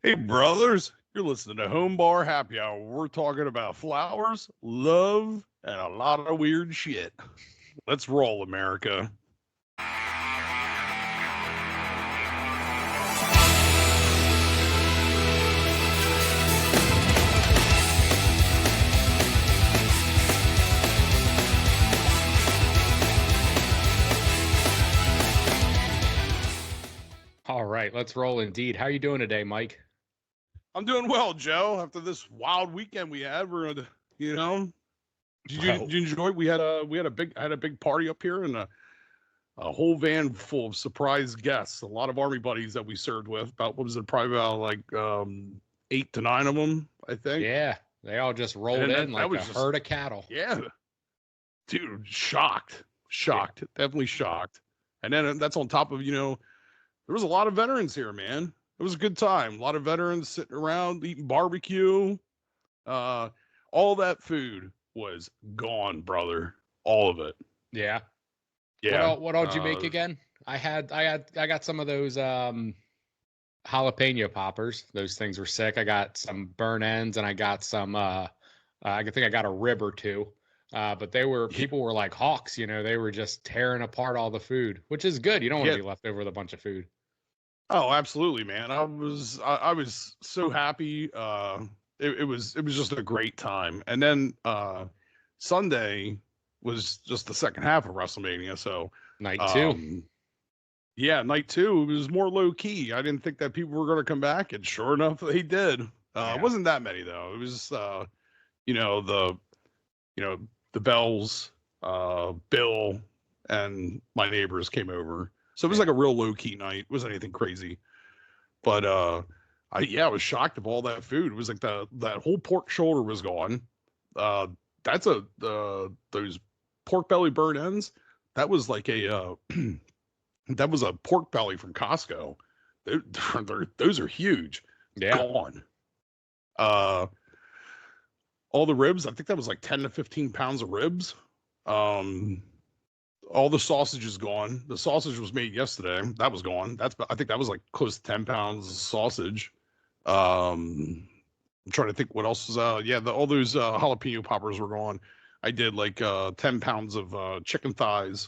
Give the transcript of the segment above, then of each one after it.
Hey, brothers, you're listening to Home Bar Happy Hour. We're talking about flowers, love, and a lot of weird shit. Let's roll, America. All right, let's roll indeed. How you doing today, Mike? I'm doing well, Joe. After this wild weekend we had, we're gonna, did you enjoy? I had a big party up here and a whole van full of surprise guests. A lot of army buddies that we served with. About what was it? Probably about like 8 to 9 of them, I think. Yeah, they all just rolled And in that like a was just herd of cattle. yeah, dude, shocked, Yeah. definitely shocked. And then that's on top of there was a lot of veterans here, man. It was a good time. A lot of veterans sitting around eating barbecue. Uh, all that food was gone, brother. All of it. Yeah. Yeah. What all did you make again? I got some of those jalapeno poppers. Those things were sick. I got some burn ends and I got some I think I got a rib or two. But people were like hawks, they were just tearing apart all the food, which is good. You don't want to be left over with a bunch of food. Oh, absolutely, man. I was so happy. It was just a great time. And then Sunday was just the second half of WrestleMania. So Night two. Yeah, night two, it was more low key. I didn't think that people were going to come back, and sure enough, they did. It wasn't that many though. It was, you know, the, the Bells, Bill, and my neighbors came over. So it was like a real low key night. It wasn't anything crazy, but I was shocked of all that food. It was like that whole pork shoulder was gone. That's those pork belly burn ends. That was like a that was a pork belly from Costco. Those are huge. Yeah. Gone. All the ribs, I think that was like 10 to 15 pounds of ribs. All the sausage is gone. The sausage was made yesterday. That was gone. I think that was like close to 10 pounds of sausage. I'm trying to think what else was all those jalapeno poppers were gone. I did like 10 pounds of chicken thighs.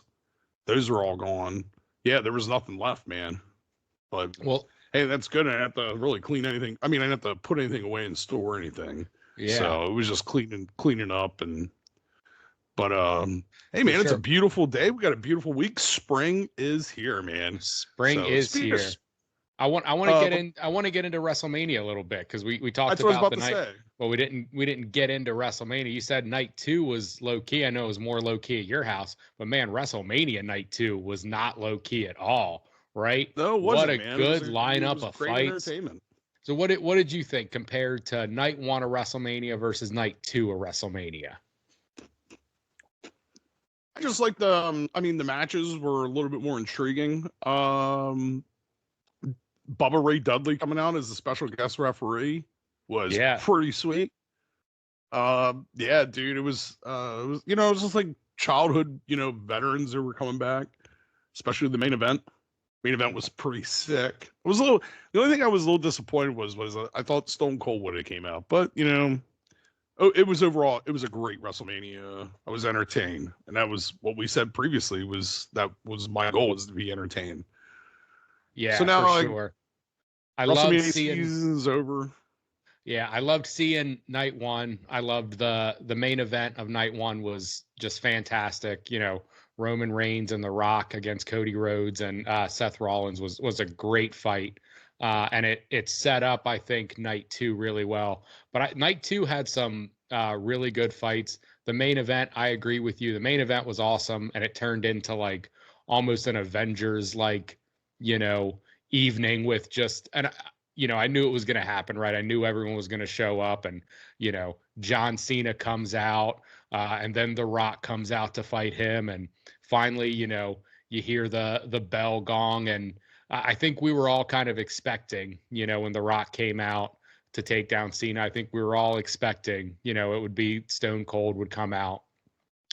Those are all gone. Yeah, there was nothing left, man. But hey, that's good. I didn't have to really clean anything. I mean, I didn't have to put anything away and store anything. Yeah. So it was just cleaning up but hey man, it's a beautiful day. We got a beautiful week. Spring is here, man. Spring is here. I want to get into WrestleMania a little bit because we talked about the night. Well, we didn't get into WrestleMania. You said night two was low key. I know it was more low key at your house, but man, WrestleMania night two was not low key at all, right? No, it wasn't, man. Good lineup of fights. Entertainment. So what did you think compared to night one of WrestleMania versus night two of WrestleMania? I just like the matches were a little bit more intriguing. Bubba Ray Dudley coming out as a special guest referee was pretty sweet. Yeah, dude, it was just like childhood, veterans who were coming back, especially the main event. Main event was pretty sick. It was the only thing I was a little disappointed was I thought Stone Cold would have came out, but it was overall, it was a great WrestleMania. I was entertained, and that was what we said previously. That was my goal, was to be entertained. Yeah, so now for sure. I loved seeing season's over. Yeah, I loved seeing night one. I loved the main event of night one was just fantastic. Roman Reigns and The Rock against Cody Rhodes and Seth Rollins was a great fight. And it set up, I think, night two really well. But night two had some really good fights. The main event, I agree with you. The main event was awesome, and it turned into like almost an Avengers evening with just I knew it was going to happen, right? I knew everyone was going to show up, and John Cena comes out, and then The Rock comes out to fight him, and finally, you hear the bell gong, and I think we were all kind of expecting, when The Rock came out to take down Cena, I think we were all expecting, it would be Stone Cold would come out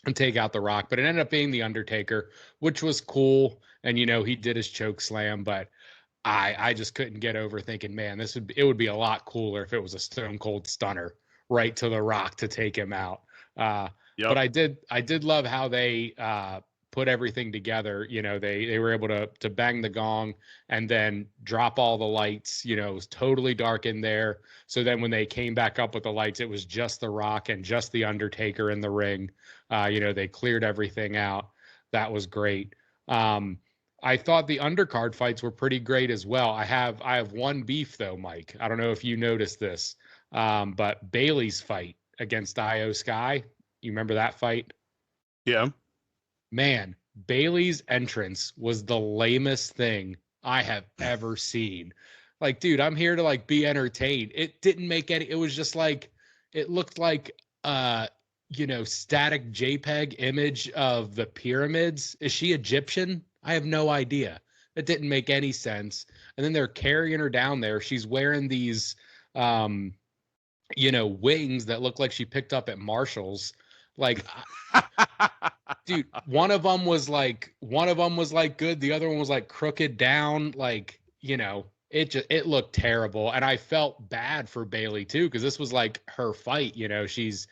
and take out The Rock, but it ended up being The Undertaker, which was cool. And, he did his choke slam, but I just couldn't get over thinking, man, it would be a lot cooler if it was a Stone Cold Stunner right to the Rock to take him out. But Yep. I did love how they put everything together. You know, they were able to bang the gong and then drop all the lights. You know, it was totally dark in there. So then when they came back up with the lights, it was just the Rock and just the Undertaker in the ring. You know, they cleared everything out. That was great. I thought the undercard fights were pretty great as well. I have one beef though, Mike. I don't know if you noticed this, but Bailey's fight against Io Sky. You remember that fight? Yeah. Man, Bailey's entrance was the lamest thing I have ever seen. Like, dude, I'm here to like be entertained. It didn't make any. It was just like it looked like static JPEG image of the pyramids. Is she Egyptian? I have no idea. It didn't make any sense. And then they're carrying her down there. She's wearing these wings that look like she picked up at Marshall's. Like dude, one of them was like good, the other one was like crooked down, like, it looked terrible. And I felt bad for Bailey too, because this was like her fight. She's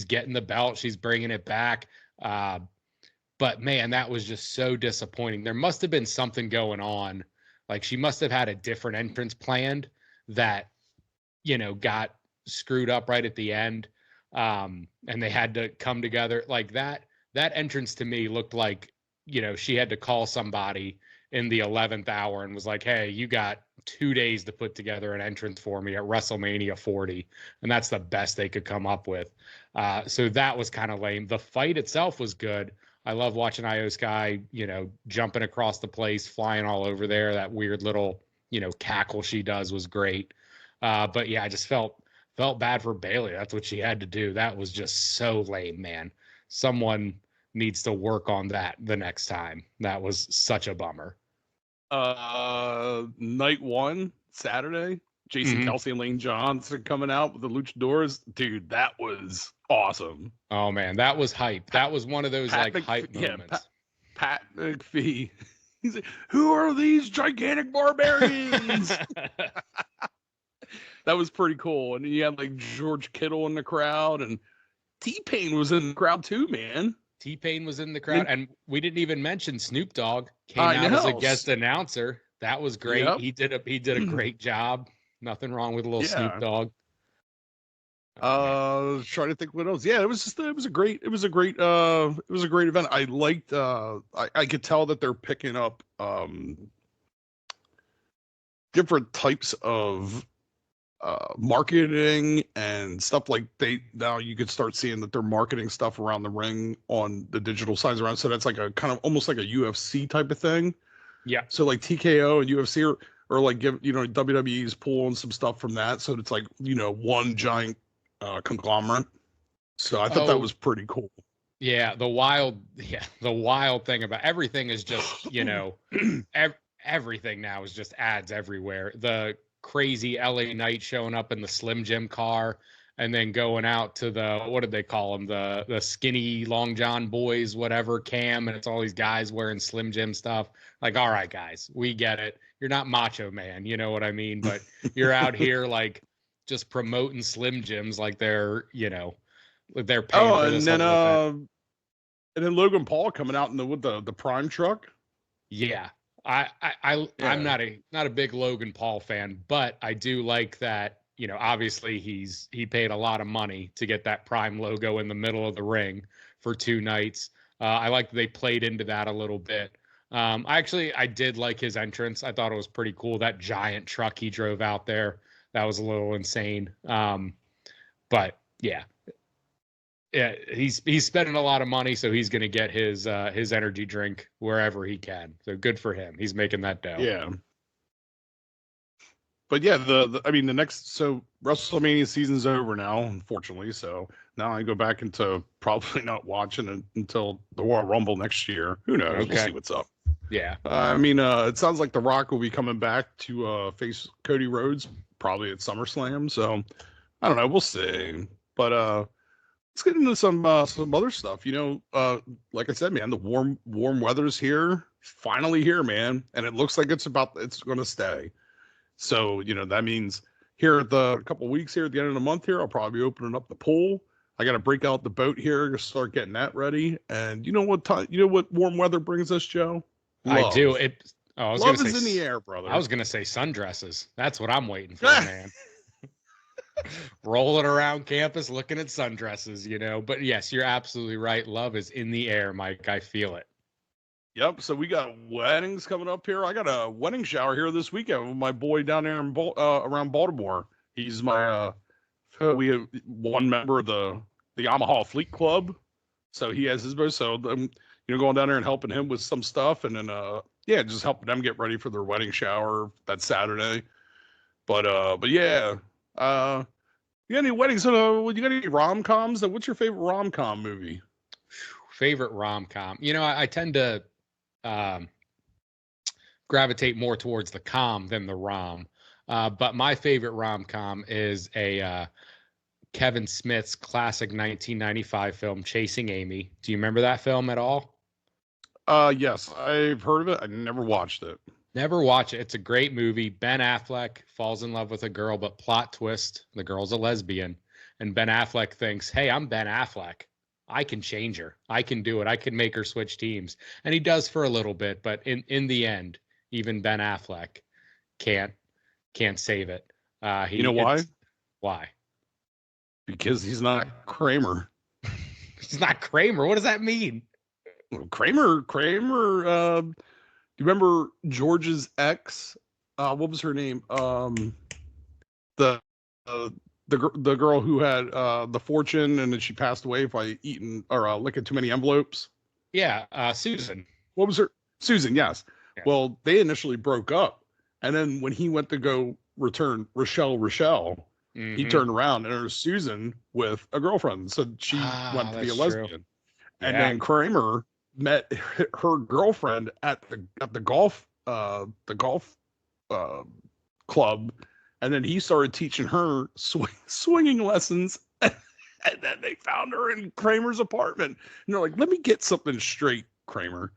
getting the belt, she's bringing it back. But man, that was just so disappointing. There must have been something going on. Like she must have had a different entrance planned that, got screwed up right at the end. And they had to come together like that. That entrance to me looked like, she had to call somebody in the 11th hour and was like, hey, you got 2 days to put together an entrance for me at WrestleMania 40. And that's the best they could come up with. So that was kind of lame. The fight itself was good. I love watching Io Sky, jumping across the place, flying all over there. That weird little, cackle she does was great. But yeah, I just felt bad for Bailey. That's what she had to do. That was just so lame, man. Someone needs to work on that the next time. That was such a bummer. Night one, Saturday, Jason Kelsey and Lane Johnson coming out with the luchadors. Dude, that was awesome. Oh man, that was hype. That was one of those hype moments. Yeah, Pat McPhee. He's like, who are these gigantic barbarians? That was pretty cool. And you had like George Kittle in the crowd, and T-Pain was in the crowd too, man. T-Pain was in the crowd, and we didn't even mention Snoop Dogg came out as a guest announcer. That was great. Yep. He did a great job. Nothing wrong with a little Snoop Dogg. Trying to think what else. Yeah, it was a great event. I liked I could tell that they're picking up different types of marketing and stuff. Like now you could start seeing that they're marketing stuff around the ring on the digital signs around. So that's like a kind of almost like a UFC type of thing. Yeah. So like TKO and UFC or like WWE's pulling some stuff from that. So it's like, one giant conglomerate. So I thought that was pretty cool. Yeah. The wild thing about everything is just, everything now is just ads everywhere. The crazy LA Knight showing up in the Slim Jim car and then going out to the, what did they call them? The skinny Long John boys, whatever, Cam. And it's all these guys wearing Slim Jim stuff. Like, all right, guys, we get it. You're not Macho Man. You know what I mean? But you're out here like just promoting Slim Jims like they're, like they're paying for this. And then Logan Paul coming out with the Prime truck. Yeah. I'm not a big Logan Paul fan, but I do like that, obviously he paid a lot of money to get that Prime logo in the middle of the ring for 2 nights. I like that they played into that a little bit. I did like his entrance. I thought it was pretty cool. That giant truck he drove out there, that was a little insane. But yeah. Yeah, he's spending a lot of money, so he's going to get his energy drink wherever he can. So good for him. He's making that dough. Yeah. But yeah, the WrestleMania season's over now, unfortunately. So now I go back into probably not watching it until the Royal Rumble next year. Who knows? Okay. We'll see what's up. Yeah. It sounds like The Rock will be coming back to face Cody Rhodes probably at SummerSlam. So I don't know. We'll see. But let's get into some other stuff. Like I said, man, the warm weather's here, finally here, man, and it looks like it's going to stay. So that means here at the couple weeks here at the end of the month here, I'll probably be opening up the pool. I got to break out the boat here to start getting that ready. And you know what time? You know what warm weather brings us, Joe? I do. Love. I was Love gonna is in say. the air, brother. I was gonna say sundresses. That's what I'm waiting for, man. Rolling around campus, looking at sundresses, But yes, you're absolutely right. Love is in the air, Mike. I feel it. Yep. So we got weddings coming up here. I got a wedding shower here this weekend with my boy down there in around Baltimore. He's my we have one member of the Yamaha Fleet Club, so he has his boat. So I'm going down there and helping him with some stuff, and then just helping them get ready for their wedding shower that Saturday. But yeah, you got any weddings? You got any rom-coms? What's your favorite rom-com movie? Favorite rom-com? I tend to gravitate more towards the com than the rom. But my favorite rom-com is a Kevin Smith's classic 1995 film, Chasing Amy. Do you remember that film at all? Yes, I've heard of it. I never watched it. Never watch it. It's a great movie. Ben Affleck falls in love with a girl, but plot twist, the girl's a lesbian. And Ben Affleck thinks, hey, I'm Ben Affleck. I can change her. I can do it. I can make her switch teams. And he does for a little bit, but in the end, even Ben Affleck can't save it. You know why? Why? Because he's not Kramer. He's not Kramer. What does that mean? Kramer. Do you remember George's ex? What was her name? The girl who had the fortune, and then she passed away by eating or licking too many envelopes. Yeah, Susan. What was her? Susan. Yes. Yeah. Well, they initially broke up, and then when he went to go return Rochelle, mm-hmm. he turned around and it was Susan with a girlfriend, so she went to be a lesbian. True. And then Kramer met her girlfriend at the golf club, and then he started teaching her swinging lessons. And then they found her in Kramer's apartment, and they're like, "Let me get something straight, Kramer.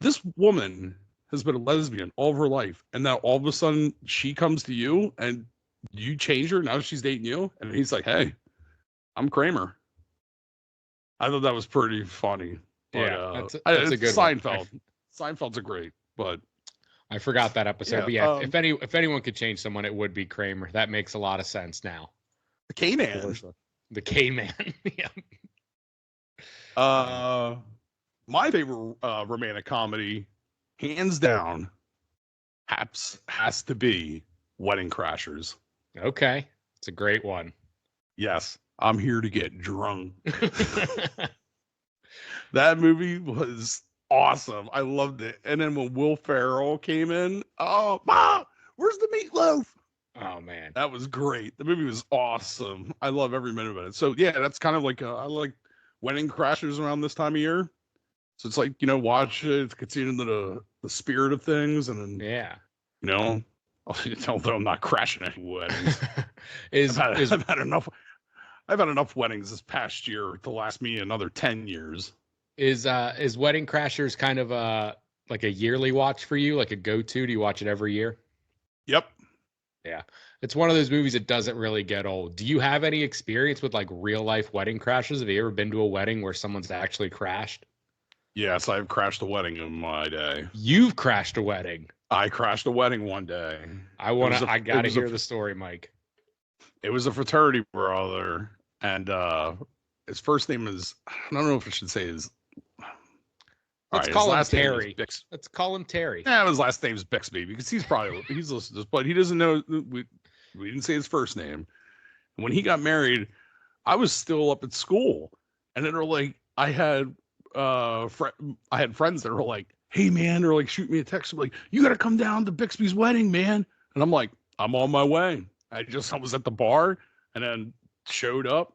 This woman has been a lesbian all of her life, and now all of a sudden she comes to you and you change her. Now she's dating you." And he's like, "Hey, I'm Kramer." I thought that was pretty funny. But, yeah, that's a good Seinfeld. One. Seinfeld's a great, but I forgot that episode. Yeah, but yeah, if anyone could change someone, it would be Kramer. That makes a lot of sense now. The K-Man. The K-Man. Yeah. My favorite romantic comedy, hands down, has to be Wedding Crashers. Okay, it's a great one. Yes, I'm here to get drunk. That movie was awesome. I loved it. And then when Will Ferrell came in, oh, Mom, where's the meatloaf? Oh, man. That was great. The movie was awesome. I love every minute of it. So, yeah, that's kind of like, I like Wedding Crashers around this time of year. So it's like, watch it, get into the spirit of things. And then, yeah, although I'm not crashing any weddings. I've had enough weddings this past year to last me another 10 years. Is Wedding Crashers kind of like a yearly watch for you, like a go-to? Do you watch it every year? Yep. Yeah. It's one of those movies that doesn't really get old. Do you have any experience with like real life wedding crashes? Have you ever been to a wedding where someone's actually crashed? Yes, I've crashed a wedding in my day. You've crashed a wedding. I crashed a wedding one day. I gotta hear the story, Mike. It was a fraternity brother, and his first name is, I don't know if I should say his. Let's call him Terry. Let's call him Terry. Yeah, his last name's Bixby because he's listening to this, but he doesn't know. We didn't say his first name. And when he got married, I was still up at school, and then I had friends that were like, "Hey man," they're like, shoot me a text, like, "You got to come down to Bixby's wedding, man." And I'm like, "I'm on my way." I was at the bar and then showed up.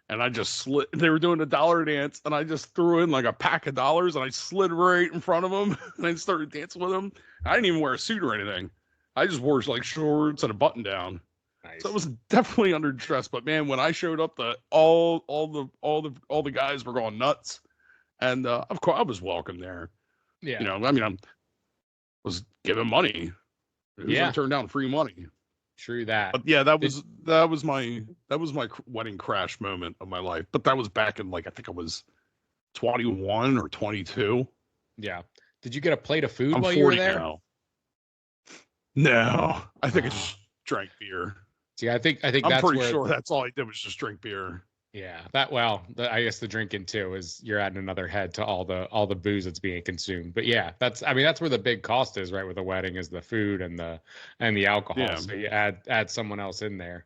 And I just slid. They were doing a dollar dance, and I just threw in like a pack of dollars, and I slid right in front of them, and I started dancing with them. I didn't even wear a suit or anything. I just wore like shorts and a button down. So it Nice. was definitely underdressed. But man, when I showed up, all the guys were going nuts, and of course I was welcome there. Yeah. I mean, I was given money. Who's going Yeah. to turn down free money? True that. But yeah, Did that was my wedding crash moment of my life. But that was back in like I think I was 21 or 22. yeah. Did you get a plate of food I'm while you were 40 there? now. No, I think I Uh, just drank beer. see, I think I'm that's pretty where sure that's all I did was just drink beer. yeah, I guess the drinking too is you're adding another head to all the booze that's being consumed. But yeah, that's where the big cost is, right? With a wedding is the food and the alcohol. Yeah. So you add someone else in there.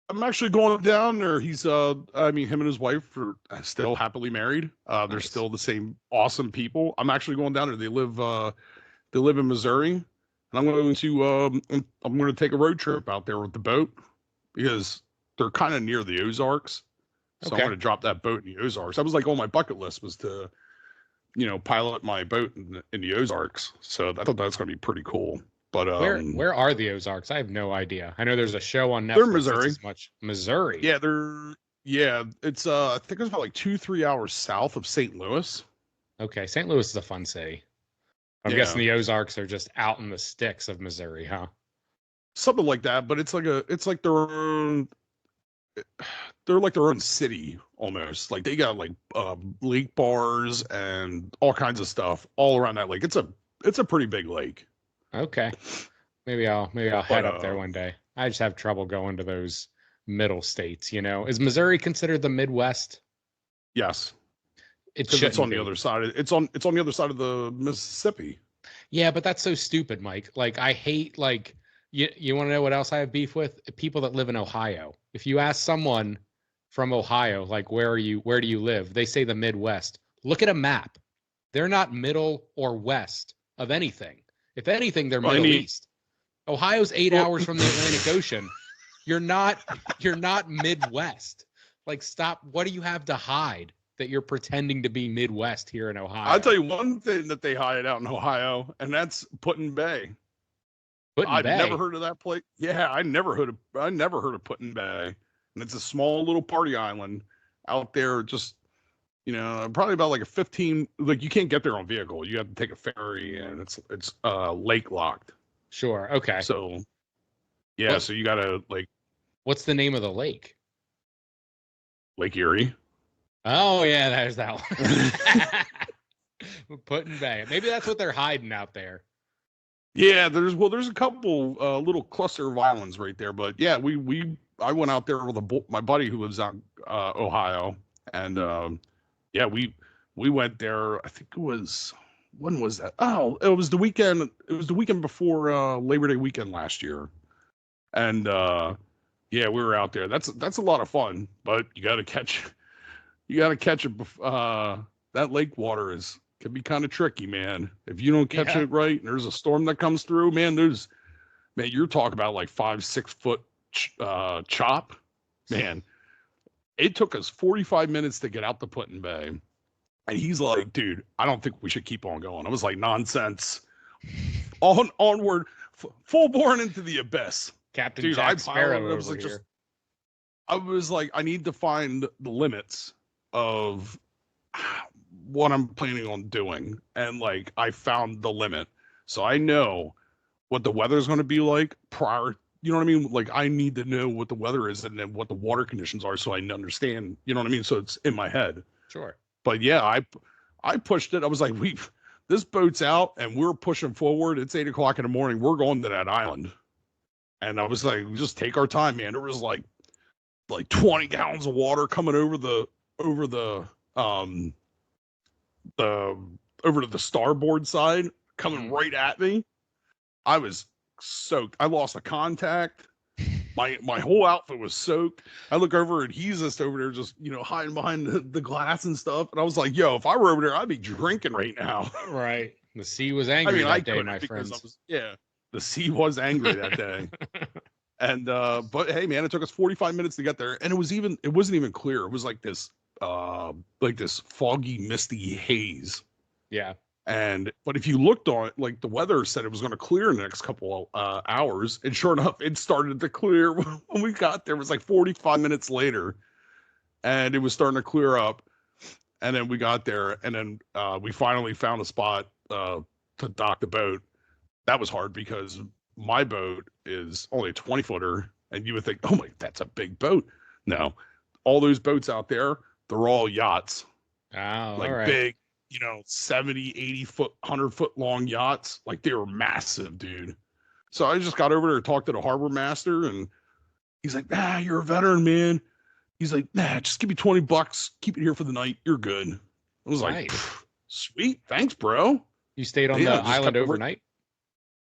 I'm actually going down there. He's I mean him and his wife are still happily married. They're Nice. still the same awesome people. I'm actually going down there. They live in Missouri, and I'm going to take a road trip out there with the boat because they're kind of near the Ozarks. So I'm Okay. going to drop that boat in the Ozarks. That was like on my bucket list was to, pilot my boat in the Ozarks. So I thought that's going to be pretty cool. But Where are the Ozarks? I have no idea. I know there's a show on they're Netflix that's Missouri. as much Missouri. Yeah, it's I think it's about like 2-3 hours south of St. Louis. Okay, St. Louis is a fun city. I'm Yeah, guessing the Ozarks are just out in the sticks of Missouri, huh? something like that. But it's like they're like their own city almost. Like they got like lake bars and all kinds of stuff all around that lake. It's a pretty big lake. Okay. Maybe I'll But head up there one day. I just have trouble going to those middle states, you know. Is Missouri considered the Midwest? yes, It because it's shouldn't on the be. other side. It's on the other side of the Mississippi. Yeah, but that's so stupid, Mike. Like I hate like you want to know what else I have beef with? People that live in Ohio. If you ask someone from Ohio, like where do you live? They say the Midwest. Look at a map. They're not middle or west of anything. If anything, they're Well, Middle East. Ohio's 8 well, hours from the Atlantic Ocean. You're not Midwest. Like stop. What do you have to hide that you're pretending to be Midwest here in Ohio? I'll tell you one thing that they hide out in Ohio, and that's Put-in Bay. Put-in I've never Bay. heard of that place. Yeah, I never heard of Put-in Bay, and it's a small little party island out there. Just probably about like a 15. Like you can't get there on vehicle. You have to take a ferry, and it's lake locked. Sure. Okay. So yeah, What so you gotta like what's the name of the lake? Lake Erie. Oh yeah, there's that one. Put-in Bay. Maybe that's what they're hiding out there. Yeah, there's a couple little cluster of islands right there, but yeah, I went out there with my buddy who lives out Ohio, and yeah, we went there. I think it was when was that? Oh, it was the weekend. It was the weekend before Labor Day weekend last year, and yeah, we were out there. That's a lot of fun, but you got to catch it. That lake water can be kind of tricky, man. If you don't catch Yeah. it right, and there's a storm that comes through, man. You're talking about like 5-6 foot chop, man. It took us 45 minutes to get out the Put-in Bay, and he's like, "Dude, I don't think we should keep on going." I was like, "Nonsense, onward, full born into the abyss." Captain Dude, Jack I Sparrow piloted. over here. I was like, I need to find the limits of what I'm planning on doing. And like, I found the limit. So I know what the weather's going to be like prior. You know what I mean? Like, I need to know what the weather is and then what the water conditions are so I can understand. You know what I mean? So it's in my head. Sure. But yeah, I pushed it. I was like, this boat's out and we're pushing forward. It's 8 o'clock in the morning. We're going to that island. And I was like, just take our time, man. There was like 20 gallons of water coming over the over to the starboard side, coming right at me. I was soaked. I lost a contact. My whole outfit was soaked. I look over and he's just over there, just hiding behind the glass and stuff. And I was like, "Yo, if I were over there, I'd be drinking right now." Right. The sea was I angry mean, I that day, couldn't my because friends. the sea was angry that day. And but hey, man, it took us 45 minutes to get there, and it wasn't even clear. It was like this foggy, misty haze. Yeah. But if you looked on it, like the weather said it was going to clear in the next couple hours, and sure enough, it started to clear when we got there. It was like 45 minutes later, and it was starting to clear up. And then we got there, and then we finally found a spot to dock the boat. That was hard because my boat is only a 20-footer, and you would think, oh my, that's a big boat. No, all those boats out there, they're all yachts. Oh, Like all right. big, 70, 80 foot, 100-foot long yachts. Like they were massive, dude. So I just got over there and talked to the harbor master, and he's like, you're a veteran, man. He's like, just give me $20. Keep it here for the night. You're good. I was like, sweet. Thanks, bro. You stayed on the island overnight?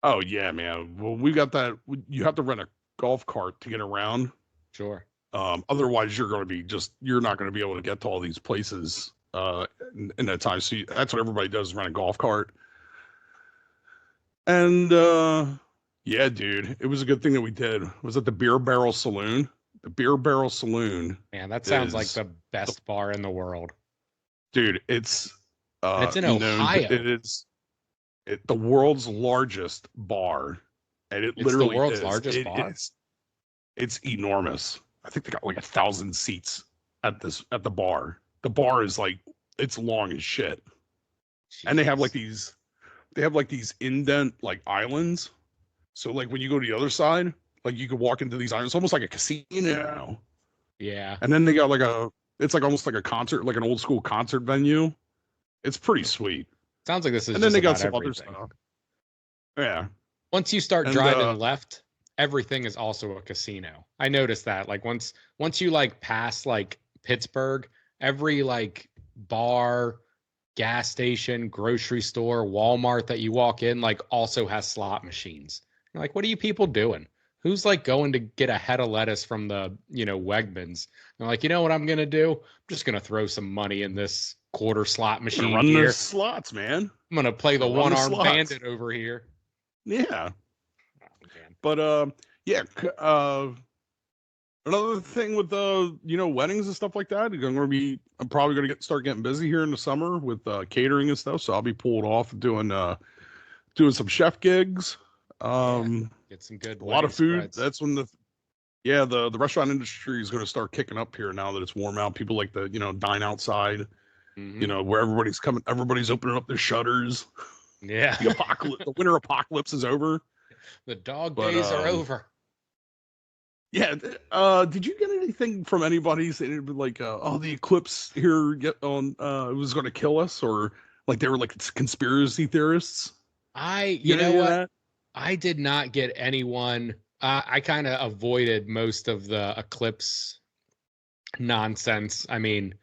Oh, yeah, man. Well, we got that. You have to rent a golf cart to get around. Sure. Otherwise, you're not going to be able to get to all these places in that time. So that's what everybody does, rent a golf cart. And yeah, dude, it was a good thing that we did. It was at the Beer Barrel Saloon. The Beer Barrel Saloon. Man, that sounds like the best bar in the world. Dude, it's in Ohio. It is the world's largest bar. And it's literally the world's largest bar? It's enormous. I think they got like 1,000 seats at the bar. The bar is like, it's long as shit. Jeez. And they have like these indent like islands. So like when you go to the other side, like you could walk into these islands, almost like a casino. Yeah. And then they got it's like almost like a concert, like an old school concert venue. It's pretty sweet. Sounds like this is. And then they got some everything. other stuff. Yeah. Once you start driving left, everything is also a casino. I noticed that. Like once you like pass like Pittsburgh, every like bar, gas station, grocery store, Walmart that you walk in, like also has slot machines. You're like, what are you people doing? Who's like going to get a head of lettuce from the, Wegmans? They're like, you know what I'm going to do? I'm just going to throw some money in this quarter slot machine run here. The slots, man. I'm going to play the one-armed bandit over here. Yeah. But, yeah. Another thing with the, weddings and stuff like that, I'm probably going to start getting busy here in the summer with catering and stuff. So I'll be pulled off doing some chef gigs. Get some good a lot of food. Spreads. That's when the restaurant industry is going to start kicking up here now that it's warm out. People like to dine outside, where everybody's opening up their shutters. Yeah. The winter apocalypse is over. The dog days are over. Yeah. Did you get anything from anybody saying like, the eclipse here it was going to kill us, or like they were like conspiracy theorists? You know what? I did not get anyone. I kind of avoided most of the eclipse nonsense. I mean,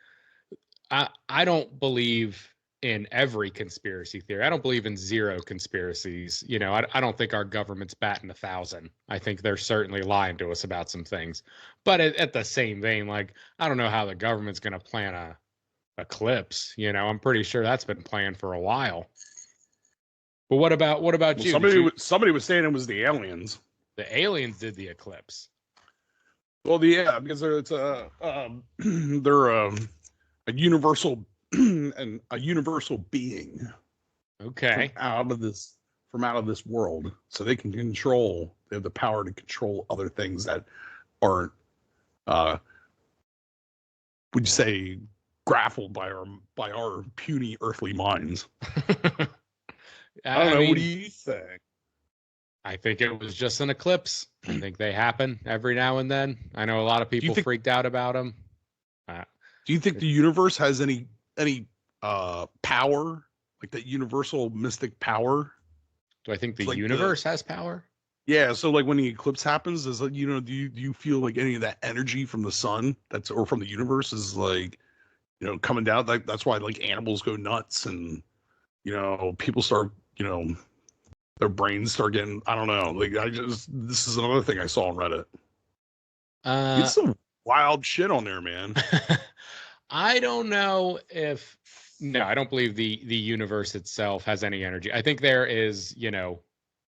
I don't believe in every conspiracy theory. I don't believe in zero conspiracies. I don't think our government's batting 1,000. I think they're certainly lying to us about some things. But at the same vein, like, I don't know how the government's going to plan a eclipse. I'm pretty sure that's been planned for a while. But what about you? Somebody was saying it was the aliens. The aliens did the eclipse. Well, because they're a universal and a universal being. Okay. From out of this world, so they can control. They have the power to control other things that aren't, would you say, grappled by our puny earthly minds. I don't know. What do you think? I think it was just an eclipse. I think they happen every now and then. I know a lot of people freaked out about them. Do you think the universe has any power, like that universal mystic power? Do I think the universe has power? Yeah. So like when the eclipse happens, is like, do you feel like any of that energy from the sun or from the universe is like, coming down? Like that's why like animals go nuts and people start, their brains start getting, I don't know. Like this is another thing I saw on Reddit. It's some wild shit on there, man. I don't know no, I don't believe the universe itself has any energy. I think there is,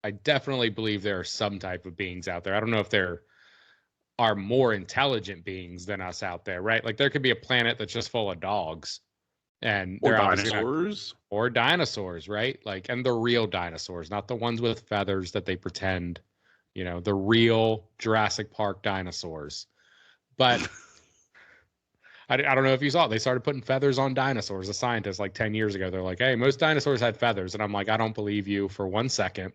I definitely believe there are some type of beings out there. I don't know if there are more intelligent beings than us out there, right? Like there could be a planet that's just full of dogs. and Or they're obviously not, dinosaurs. or dinosaurs, right? Like, and the real dinosaurs, not the ones with feathers that they pretend, the real Jurassic Park dinosaurs. But I don't know if you saw it. They started putting feathers on dinosaurs. The scientists, like 10 years ago, they're like, hey, most dinosaurs had feathers. And I'm like, I don't believe you for 1 second.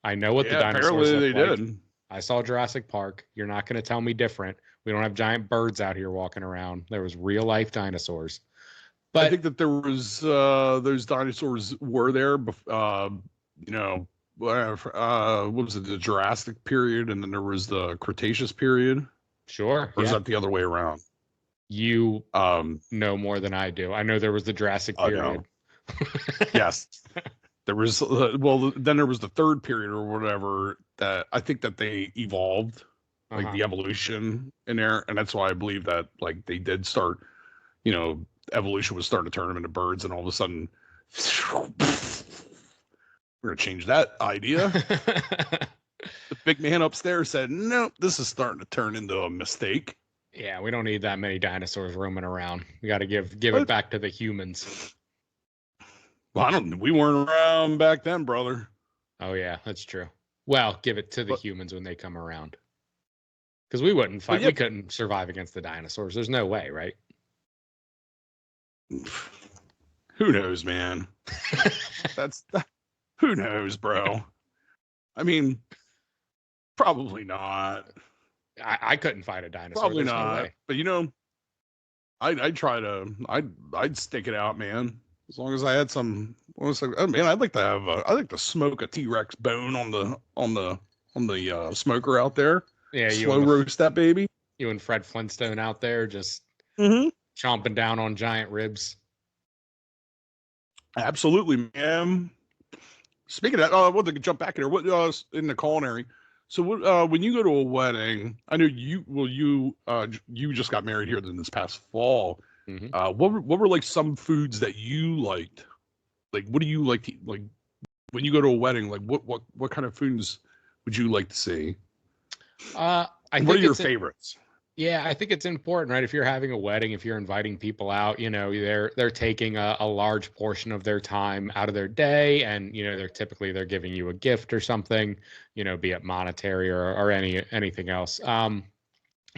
I know what the Yeah, dinosaurs apparently look they like. did. I saw Jurassic Park. You're not going to tell me different. We don't have giant birds out here walking around. There was real life dinosaurs. I But think that there was those dinosaurs were there. You know, what was it? The Jurassic period, and then there was the Cretaceous period, sure, or is yeah, that the other way around? you Um, know more than I do. I know there was the Jurassic I know. period. Yes, there was. Then there was the third period or whatever that I think that they evolved, like Uh-huh. the evolution in there, and that's why I believe that like they did start. Evolution was starting to turn them into birds, and all of a sudden, we're gonna change that idea. The big man upstairs said, "No, this is starting to turn into a mistake." Yeah, we don't need that many dinosaurs roaming around. We got to give it But back to the humans. well, I don't. We weren't around back then, brother. Oh yeah, that's true. Well, give it to the But humans when they come around. Because we wouldn't but fight. We yep. couldn't survive against the dinosaurs. There's no way, right? Who knows, man? That's who knows, bro. I mean, probably not. I couldn't fight a dinosaur. Probably There's no not. way. But I'd try to. I'd stick it out, man. As long as I had some. Oh man, I'd like to have. I'd like to smoke a T-Rex bone on the smoker out there. Yeah, Slow roast that baby. you and Fred Flintstone out there just Mm-hmm. chomping down on giant ribs. Absolutely, man. Speaking of that, I wanted to jump back in here. What in the culinary? So, when you go to a wedding, I know you. Well, you just got married here this past fall. Mm-hmm. What were like some foods that you liked? Like, what do you like to like when you go to a wedding? Like, what kind of foods would you like to see? I And think what are your favorites? Yeah, I think it's important, right? If you're having a wedding, if you're inviting people out, they're taking a large portion of their time out of their day, and they're giving you a gift or something, be it monetary or anything else. And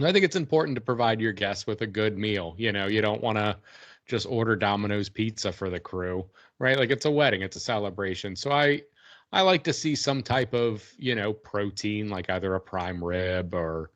I think it's important to provide your guests with a good meal. You don't want to just order Domino's pizza for the crew, right? Like, it's a wedding, it's a celebration. So I like to see some type of, protein, like either a prime rib or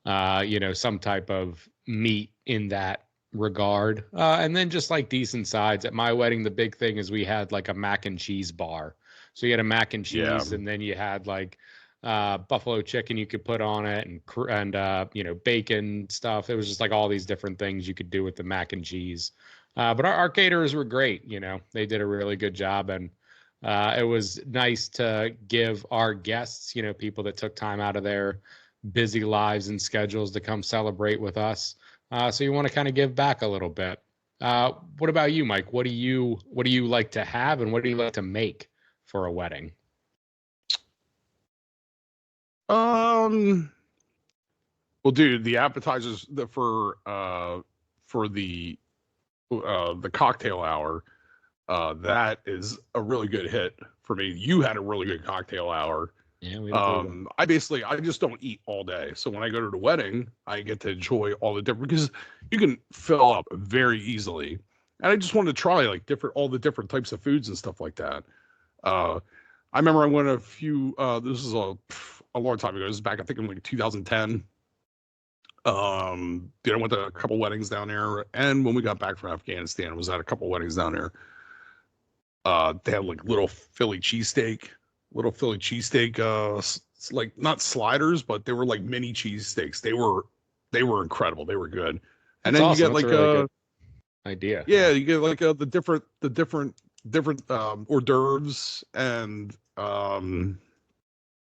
some type of meat in that regard. And then just like decent sides. At my wedding, the big thing is we had like a mac and cheese bar. So you had a mac and Yeah, cheese, and then you had like buffalo chicken you could put on it, and bacon stuff. It was just like all these different things you could do with the mac and cheese. But our caterers were great. They did a really good job, and it was nice to give our guests, people that took time out of their busy lives and schedules to come celebrate with us. So you want to kind of give back a little bit. What about you, Mike? What do you like to have, and what do you like to make for a wedding? Um. Well, dude, the appetizers for the cocktail hour, that is a really good hit for me. You had a really good cocktail hour. Yeah, we had a great one. I just don't eat all day. So when I go to the wedding, I get to enjoy all the different, because you can fill up very easily. And I just wanted to try like all the different types of foods and stuff like that. I remember I went a few, this is a long time ago. This is back, I think in like 2010. I went to a couple weddings down there. And when we got back from Afghanistan, I was at a couple weddings down there. They had like little Philly cheesesteak, like not sliders, but they were like mini cheesesteaks. They were incredible. They were good. And That's then awesome. you get That's like a really good idea. yeah, you get like the different hors d'oeuvres, and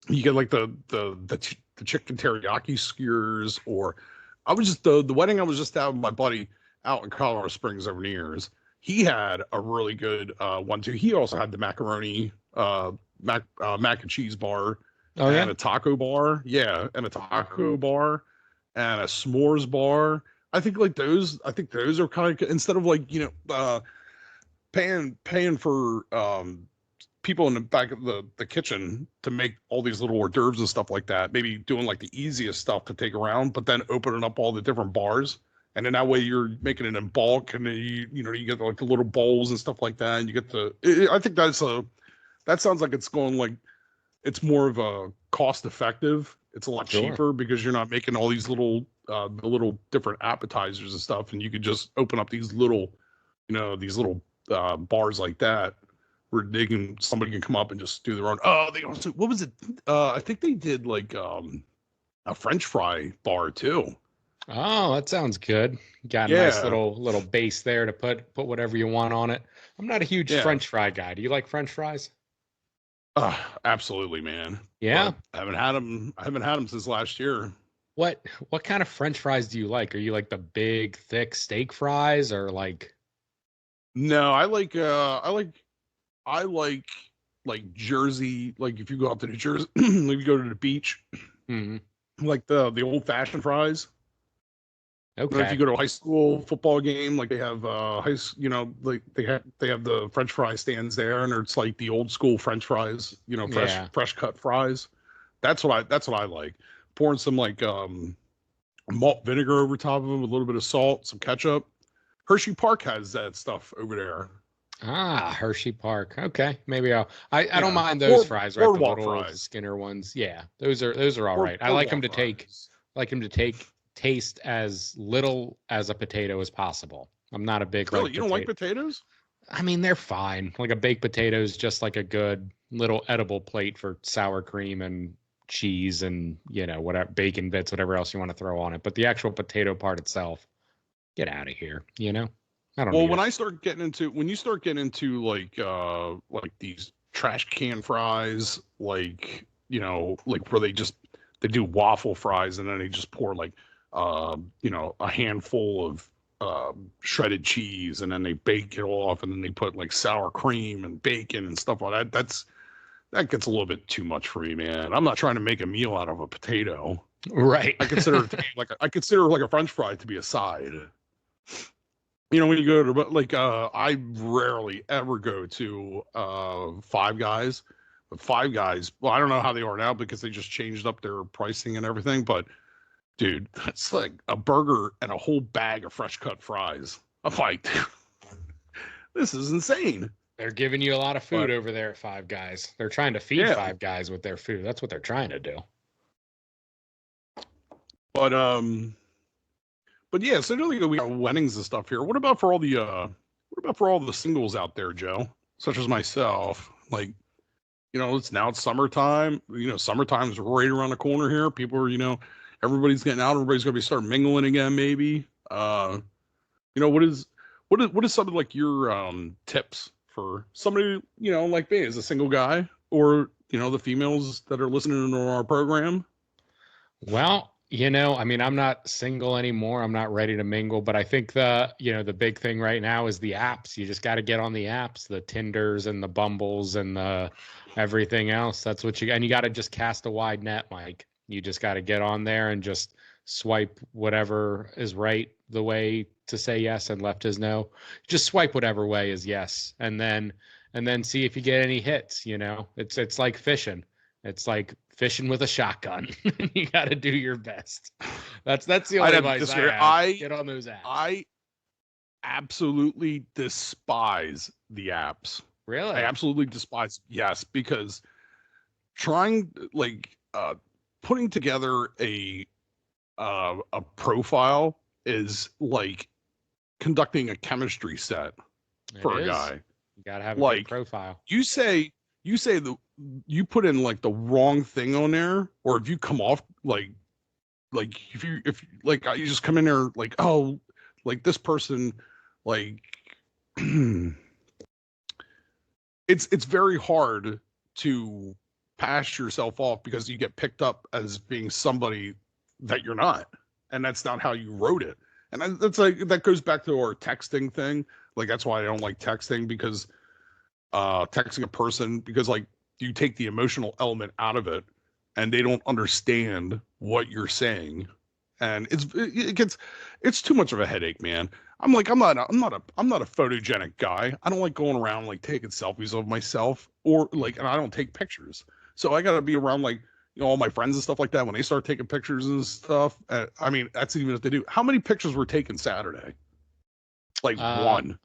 you get like the chicken teriyaki skewers. Or I was just the wedding I was just out with my buddy out in Colorado Springs over the years. He had a really good one too. He also had the macaroni mac and cheese bar, Oh and yeah. a taco bar. Yeah, and a taco bar, and a s'mores bar. I think those are kind of, instead of like paying for people in the back of the kitchen to make all these little hors d'oeuvres and stuff like that. Maybe doing like the easiest stuff to take around, but then opening up all the different bars. And then that way you're making it in bulk, and then you get like the little bowls and stuff like that, and you get I think that sounds like it's going like it's more of a cost effective. It's a lot cheaper because you're not making all these the little different appetizers and stuff, and you could just open up these little bars like that where somebody can come up and just do their own. Oh, they also, what was it? I think they did like a French fry bar too. Oh, that sounds good. Got a nice little base there to put whatever you want on it. I'm not a huge French fry guy. Do you like French fries? Absolutely, man. Yeah. But I haven't had them since last year. What kind of French fries do you like? Are you like the big, thick steak fries, or like? No, I like Jersey. Like if you go out to New Jersey, if you go to the beach, like the old fashioned fries. Okay. If you go to a high school football game, like they have like they have the French fry stands there, and it's like the old school French fries, fresh cut fries. That's what I like. Pouring some like malt vinegar over top of them with a little bit of salt, some ketchup. Hershey Park has that stuff over there. Ah, Hershey Park. Okay, maybe I don't mind those fries, right? The little fries. Skinner ones. Yeah, those are all right. I like them to taste as little as a potato as possible. I'm not a big you don't like potatoes? I mean, they're fine. Like a baked potato is just like a good little edible plate for sour cream and cheese and whatever, bacon bits, whatever else you want to throw on it. But the actual potato part itself, get out of here. I don't. Well, when you start getting into like these trash can fries, like where they do waffle fries and then they just pour like a handful of shredded cheese, and then they bake it off, and then they put like sour cream and bacon and stuff like that. That gets a little bit too much for me, man. I'm not trying to make a meal out of a potato. Right. I consider like a French fry to be a side. When you go to I rarely ever go to Five Guys. But Five Guys, well, I don't know how they are now because they just changed up their pricing and everything, but dude, that's like a burger and a whole bag of fresh cut fries. I'm like, this is insane. They're giving you a lot of food over there at Five Guys. They're trying to feed Five Guys with their food. That's what they're trying to do. But yeah, so we got weddings and stuff here. What about for all the singles out there, Joe? Such as myself. Like, it's summertime. Summertime's right around the corner here. People are, everybody's getting out. Everybody's gonna be starting mingling again, maybe. What is some of like your tips for somebody like me as a single guy, or the females that are listening to our program? Well, I mean, I'm not single anymore. I'm not ready to mingle, but I think the big thing right now is the apps. You just got to get on the apps, the Tinders and the Bumbles and the everything else. That's what and you got to just cast a wide net, Mike. You just got to get on there and just swipe whatever is right the way to say yes and left is no. Just swipe whatever way is yes, and then see if you get any hits. It's like fishing. It's like fishing with a shotgun. You got to do your best. That's the only advice I have. Get on those apps. I absolutely despise the apps. Really? I absolutely despise. Yes, because trying putting together a profile is like conducting a chemistry set for a guy. You gotta have a good profile. You say you put in like the wrong thing on there, or if you come off like if you just come in there like, oh, like this person, like it's very hard to pass yourself off because you get picked up as being somebody that you're not, and that's not how you wrote it. And that's that goes back to our texting thing. Like, that's why I don't like texting, because texting a person, because like you take the emotional element out of it and they don't understand what you're saying, and it's too much of a headache, man. I'm like, I'm not a photogenic guy. I don't like going around like taking selfies of myself or like, and I don't take pictures. So I got to be around like, all my friends and stuff like that when they start taking pictures and stuff. I mean, that's even if they do. How many pictures were taken Saturday? Like Uh, one.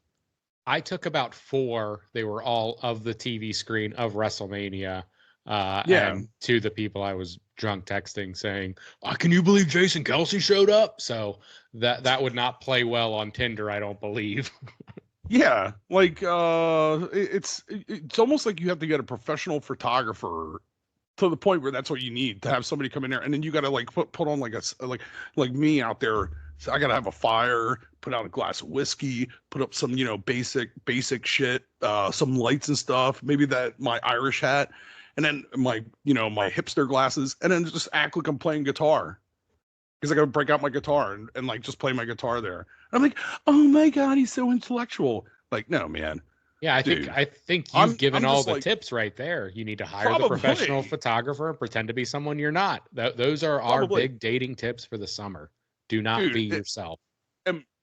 I took about 4. They were all of the TV screen of WrestleMania. Yeah. And to the people I was drunk texting saying, oh, can you believe Jason Kelsey showed up? So that would not play well on Tinder, I don't believe. Yeah. Like, it's almost like you have to get a professional photographer to the point where that's what you need to have somebody come in there, and then you got to like put on like like me out there. So I got to have a fire, put out a glass of whiskey, put up some basic shit, some lights and stuff, maybe that my Irish hat, and then my my hipster glasses, and then just act like I'm playing guitar because I got to break out my guitar and like just play my guitar there. And I'm like, oh my god, he's so intellectual. Like, no, man, Yeah, dude, I think you've given I'm all just the like, tips right there. You need to hire the professional probably, photographer and pretend to be someone you're not. Those are our probably, big dating tips for the summer. Do not be dude. yourself.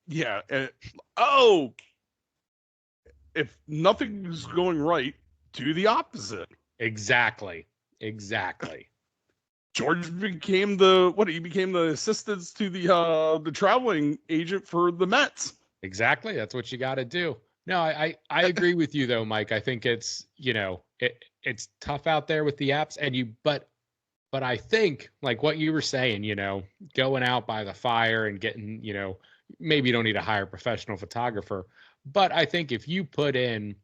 Yeah. Oh, if nothing's going right, do the opposite. Exactly. Exactly. George became he became the assistant to the traveling agent for the Mets. Exactly. That's what you got to do. No, I agree with you though, Mike. I think it's, it's tough out there with the apps but I think like what you were saying, going out by the fire and getting, maybe you don't need to hire a professional photographer, but I think if you put in,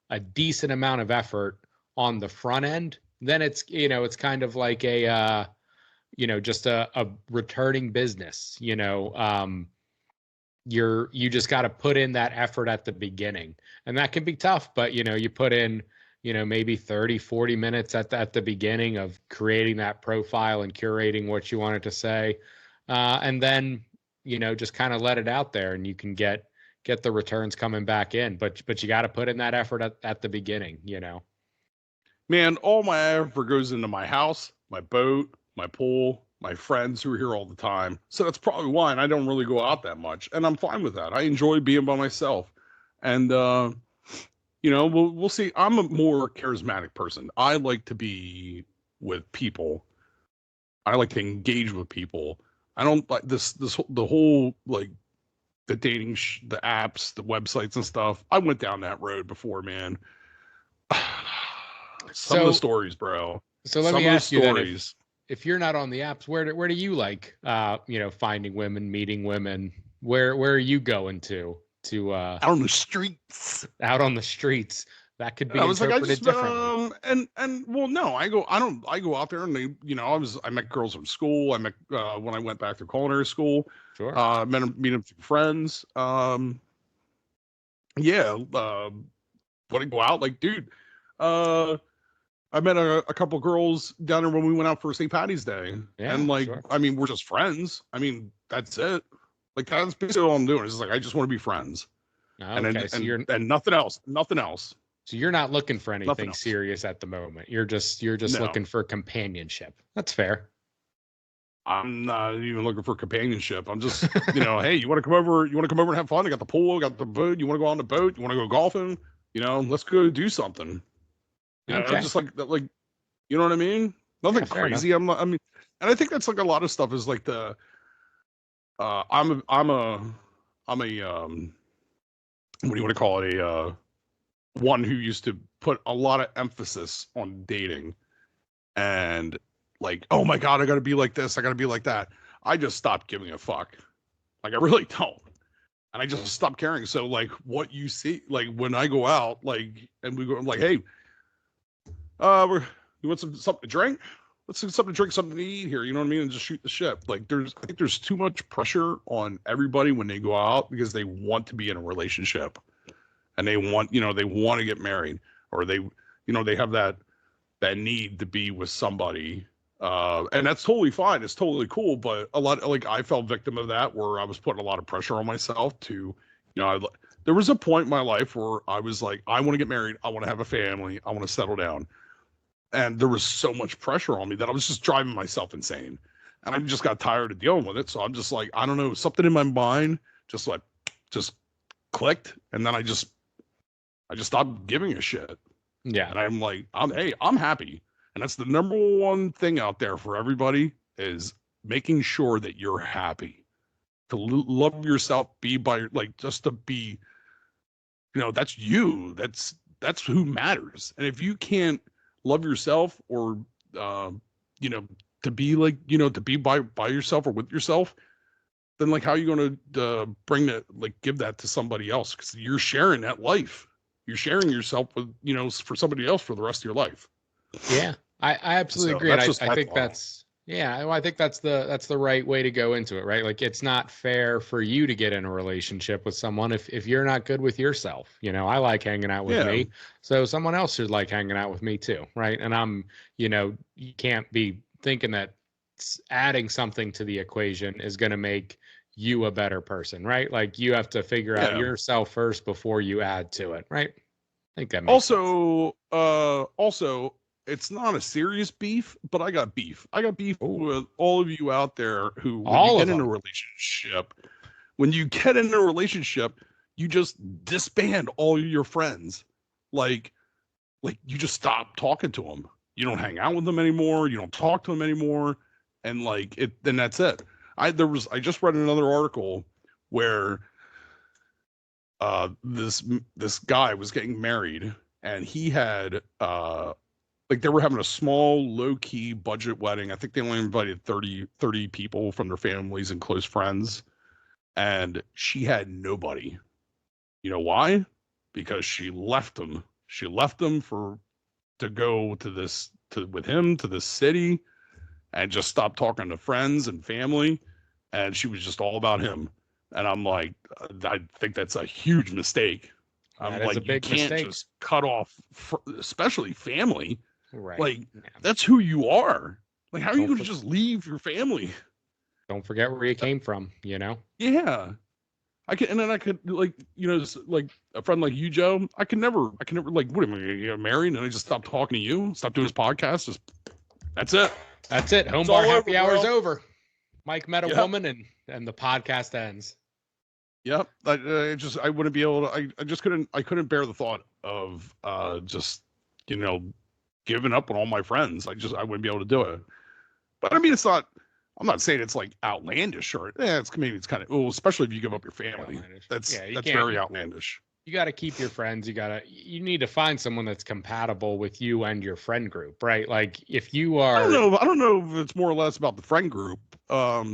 a decent amount of effort on the front end, then it's kind of like just a returning business, you just got to put in that effort at the beginning, and that can be tough, but you put in maybe 30-40 minutes at the beginning of creating that profile and curating what you wanted to say, and then just kind of let it out there, and you can get the returns coming back in, but you got to put in that effort at the beginning. Man, all my effort goes into my house, my boat, my pool, my friends who are here all the time. So that's probably why I don't really go out that much, and I'm fine with that. I enjoy being by myself, and we'll see. I'm a more charismatic person. I like to be with people. I like to engage with people. I don't like the whole like the dating the apps, the websites and stuff. I went down that road before, man. Some of the So stories, bro. so let Some me of the ask you then, stories. if you're not on the apps, where do you like finding women, meeting women? Where are you going to Out on the streets. out on the streets? That could be I was like, I interpreted just differently. and well, no, I go out there and they, I met girls from school. I met when I went back to culinary school. Sure. Meet them through friends. Yeah. When I go out, like, dude, uh, I met a couple girls down there when we went out for St. Patty's Day, Yeah, and like, sure. I mean, we're just friends. I mean, that's it. Like, that's basically all I'm doing. Is like, I just want to be friends, Okay, so and nothing else, nothing else, you're not looking for nothing anything else. serious at the moment. You're just No, looking for companionship. That's fair. I'm not even looking for companionship. I'm just, hey, you want to come over? You want to come over and have fun? I got the pool, I got the boat. You want to go on the boat? You want to go golfing? Let's go do something. Okay. Just like that, like, you know what I mean? Yeah, Nothing fair enough. crazy. I mean, and I think that's like a lot of stuff is like I'm a what do you want to call it? One who used to put a lot of emphasis on dating and like, oh my God, I got to be like this. I got to be like that. I just stopped giving a fuck. Like, I really don't. And I just stopped caring. So like what you see, like when I go out, like, and we go like, hey, you want something to drink? Let's do something to drink, something to eat here. You know what I mean? And just shoot the shit. Like I think there's too much pressure on everybody when they go out because they want to be in a relationship and they want, they want to get married or they have that need to be with somebody. And that's totally fine. It's totally cool. But a lot, like I fell victim of that where I was putting a lot of pressure on myself to, there was a point in my life where I was like, I want to get married. I want to have a family. I want to settle down. And there was so much pressure on me that I was just driving myself insane. and I just got tired of dealing with it. So I'm just like, I don't know, something in my mind just clicked, and then I just stopped giving a shit. Yeah. And I'm like, I'm happy. And that's the number one thing out there for everybody is making sure that you're happy. To love yourself, be by like just to be, that's you. That's who matters. And if you can't love yourself or to be like, to be by yourself or with yourself, then like how are you going to bring that, like give that to somebody else? Because you're sharing that life. You're sharing yourself with, for somebody else for the rest of your life. Yeah, I absolutely So agree. And that's I think I think that's the right way to go into it, right? Like it's not fair for you to get in a relationship with someone if you're not good with yourself. I like hanging out with me, so someone else should like hanging out with me too, right? And you can't be thinking that adding something to the equation is going to make you a better person, right? Like you have to figure out yourself first before you add to it, right? I think that makes sense. Also, it's not a serious beef, but I got beef. I got beef with all of you out there who, when you get in a relationship, you just disband all your friends. Like you just stop talking to them. You don't hang out with them anymore. You don't talk to them anymore. And then that's it. I just read another article where this guy was getting married, and he had they were having a small low-key budget wedding. I think they only invited 30 people from their families and close friends, and she had nobody. You know why? Because she left him. She left him to go with him to this city, and just stopped talking to friends and family, and she was just all about him. And I'm like, I think that's a huge mistake. I'm like, you can't just cut off, especially family. Right. Like, that's who you are. Like, how are you going to just leave your family? Don't forget where you came from, Yeah. I could like, like a friend like you, Joe, I could never like, what am I going to get married? And I just stop talking to you, stop doing this podcast. That's it. That's it. Home bar happy hour's over. Mike met a woman and the podcast ends. Yep. I wouldn't be able to, I couldn't bear the thought of just, giving up on all my friends. I wouldn't be able to do it. But I mean, I'm not saying it's like outlandish or it's kind of, especially if you give up your family. That's very outlandish. You got to keep your friends. You need to find someone that's compatible with you and your friend group, right? Like if you are, I don't know if it's more or less about the friend group. I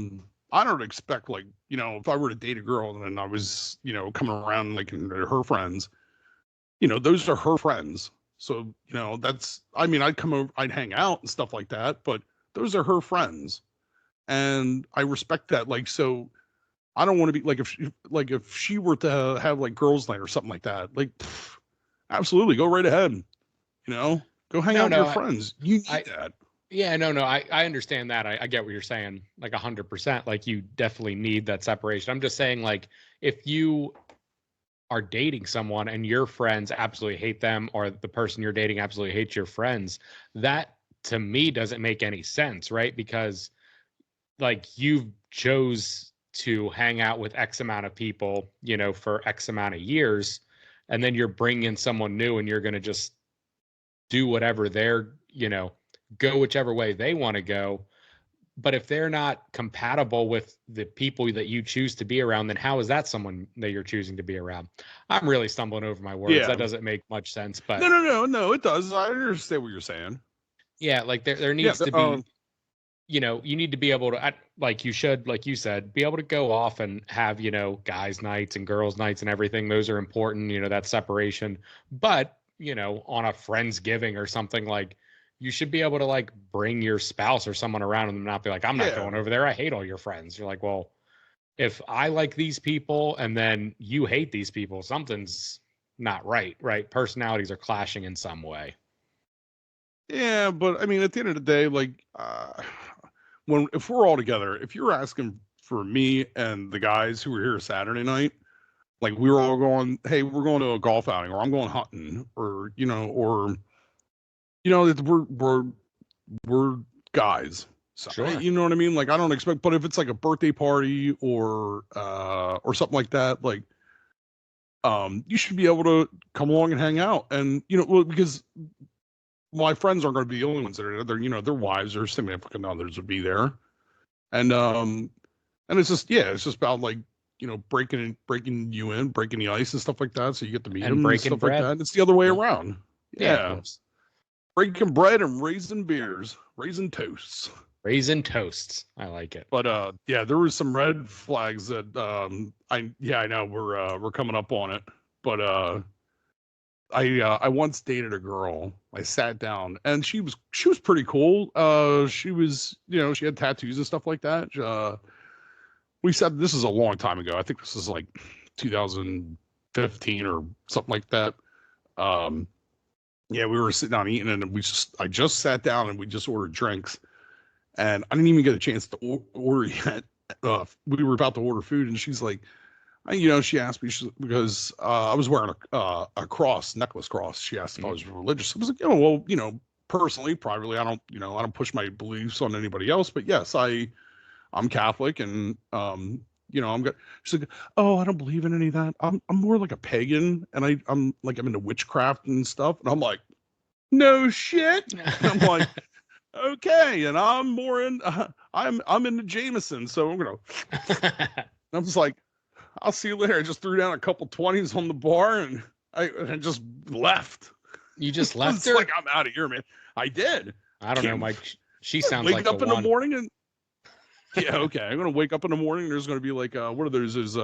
don't expect if I were to date a girl and I was, coming around like her friends, those are her friends. So, I'd come over, I'd hang out and stuff like that, but those are her friends. And I respect that. So I don't want to be if she were to have like girls' night or something like that, absolutely go right ahead. Go hang out with your friends. You need that. Yeah, no, I understand that. I get what you're saying, 100%. Like you definitely need that separation. I'm just saying, like, if you are dating someone and your friends absolutely hate them, or the person you're dating absolutely hates your friends, that to me doesn't make any sense, right? Because you chose to hang out with X amount of people, for X amount of years, and then you're bringing someone new and you're going to just do whatever they're, go whichever way they want to go. But if they're not compatible with the people that you choose to be around, then how is that someone that you're choosing to be around? I'm really stumbling over my words. Yeah. That doesn't make much sense. But no, it does. I understand what you're saying. Yeah, there needs to be, you need to be able to, like you said, be able to go off and have, guys' nights and girls' nights and everything. Those are important, that separation. But, on a Friendsgiving or something, you should be able to bring your spouse or someone around and not be like, I'm not going over there. I hate all your friends. You're like, well, if I like these people and then you hate these people, something's not right? Personalities are clashing in some way. Yeah, but I mean, at the end of the day, if we're all together, if you're asking for me and the guys who were here Saturday night, we were all going, hey, we're going to a golf outing, or I'm going hunting, or we're guys. So, Sure. you know what I mean? Like, I don't expect, but if it's like a birthday party or something like that, like, you should be able to come along and hang out. And, you know, well, because my friends aren't going to be the only ones that are there, you know, their wives or significant others would be there. And it's just, yeah, it's just about like, you know, breaking you in, breaking the ice and stuff like that. So you get to meet And them and breaking stuff like bread. that. It's the other way Yeah. around. Yeah, of Yeah. course. Breaking bread and raising beers, raising toasts. Raisin toasts. I like it. But yeah, there was some red flags that I know we're coming up on it. But I once dated a girl. I sat down and she was pretty cool. She was, you know, she had tattoos and stuff like that. We said this is a long time ago. I think this is like 2015 or something like that. Yeah, we were sitting down eating and I just sat down and we just ordered drinks. And I didn't even get a chance to order yet. We were about to order food, and she's like, you know, she asked me because I was wearing a necklace cross. She asked if I was religious. I was like, oh, well, you know, personally, privately, I don't push my beliefs on anybody else. But yes, I'm Catholic, and you know, I'm good. She's like, oh, I don't believe in any of that. I'm more like a pagan, and I'm into witchcraft and stuff. And I'm like, no shit. And I'm like. Okay, and I'm more in. I'm into Jameson, so I'm gonna. I'm just like, I'll see you later. I just threw down a couple 20s on the bar, and I just left. You just left It's her? like I'm out of here, man. I did. I don't know, Mike. She sounds wake like up the in one. the morning and yeah, okay. I'm gonna wake up in the morning. And there's gonna be like what are those? There's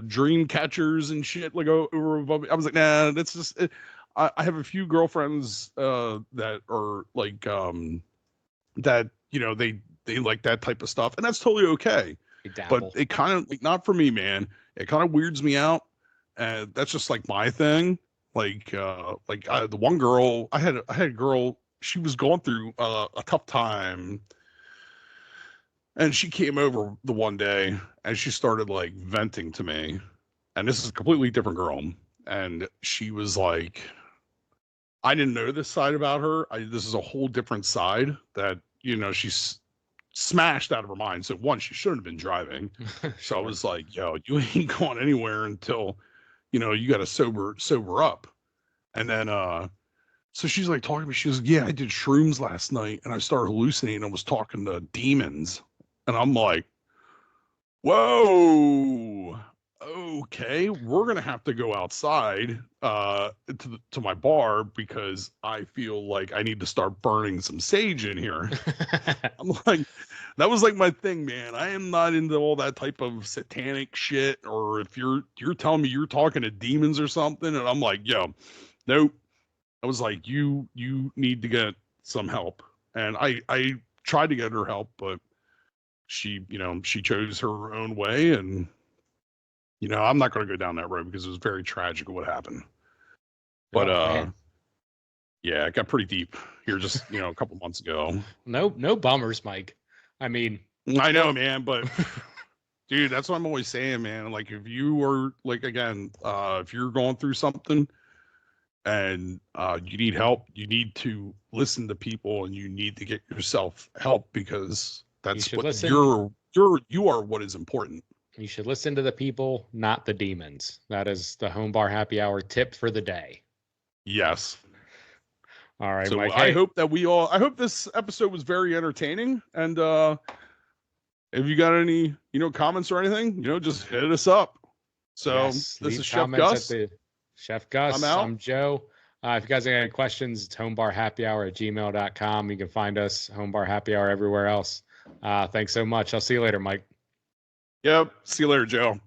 dream catchers and shit like over above me. I was like, nah, that's just. I have a few girlfriends that are like that, you know, they like that type of stuff, and that's totally okay. But it kind of like, not for me, man. It kind of weirds me out, and that's just like my thing. Like the one girl I had a girl. She was going through a tough time, and she came over the one day and she started like venting to me. And this is a completely different girl, and she was like, I didn't know this side about her. This is a whole different side that, you know, she's smashed out of her mind. So one, she shouldn't have been driving. Sure. So I was like, yo, you ain't going anywhere until, you know, you got to sober up. And then, so she's like talking to me. She was, yeah, I did shrooms last night and I started hallucinating. I was talking to demons. And I'm like, whoa, okay, we're gonna have to go outside to my bar because I feel like I need to start burning some sage in here. I'm like, that was like my thing, man. I am not into all that type of satanic shit. Or if you're telling me you're talking to demons or something, and I'm like, yo, nope. I was like, you need to get some help. And I tried to get her help, but she, you know, she chose her own way. And you know, I'm not going to go down that road because it was very tragic what happened. But yeah, it got pretty deep here just, you know, a couple months ago. No bummers, Mike. I mean, I know, man, but dude, that's what I'm always saying, man. Like if you are like, again, if you're going through something and you need help, you need to listen to people and you need to get yourself help because that's what you are what is important. You should listen to the people, not the demons. That is the Home Bar Happy Hour tip for the day. Yes. All right, so Mike. I hope this episode was very entertaining. And if you got any, you know, comments or anything, you know, just hit us up. So yes, this is Chef Gus. Chef Gus. I'm Joe. If you guys have any questions, it's homebarhappyhour@gmail.com. You can find us, Home Bar Happy Hour, everywhere else. Thanks so much. I'll see you later, Mike. Yep. See you later, Joe.